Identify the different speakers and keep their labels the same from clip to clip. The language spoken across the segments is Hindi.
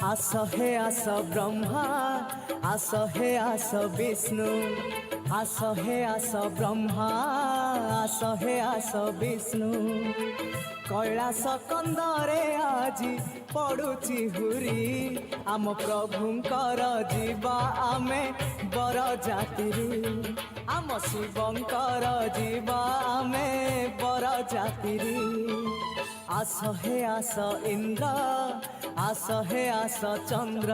Speaker 1: आस हे आस ब्रह्मा आस हे आस विष्णु आस हे आस ब्रह्मा आस हे आस विष्णु कैलास कंदरे आजी पड़ुची हुरी आम प्रभुंकर जीवा आमे बर जातिरी आम शिवंकर जीवा आमे बर जातिरी आस हे आस इंद्र आस हे आस चंद्र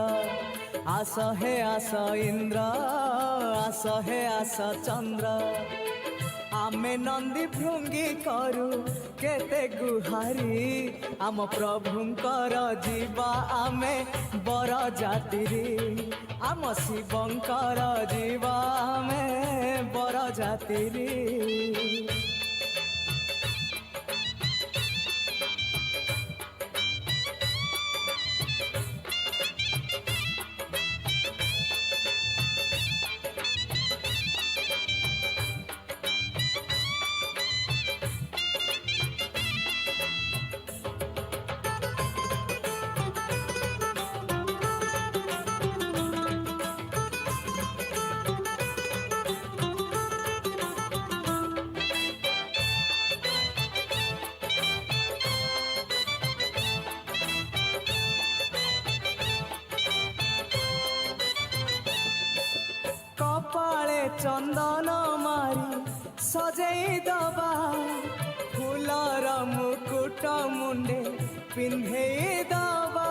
Speaker 1: आस हे आस इंद्र आस हे आस चंद्र आमे नंदी भृंगी करू केते गुहारी आम प्रभुंकर जीवा आमे बर जातिरी आम शिवंकर जीवा आमे बर जातिरी। कपाळे चंदन मारी सजई दबा फूलर मुकुट मुंडे पिंधे दबा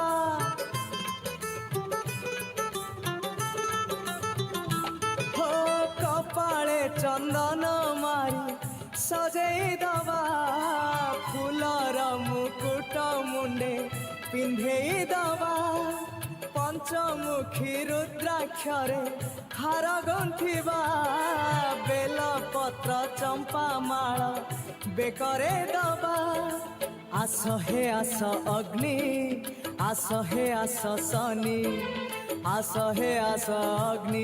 Speaker 1: हो कपाळे चंदन मारी सजई दबा फूलर मुकुट मुंडे पिंधे दबा पंचमुखी रुद्राक्षरे हार गंथिबा बेल पत्र चंपा माळ बेकरे दबा आस हे आस अग्नि आस हे आस शनि आस हे आस अग्नि।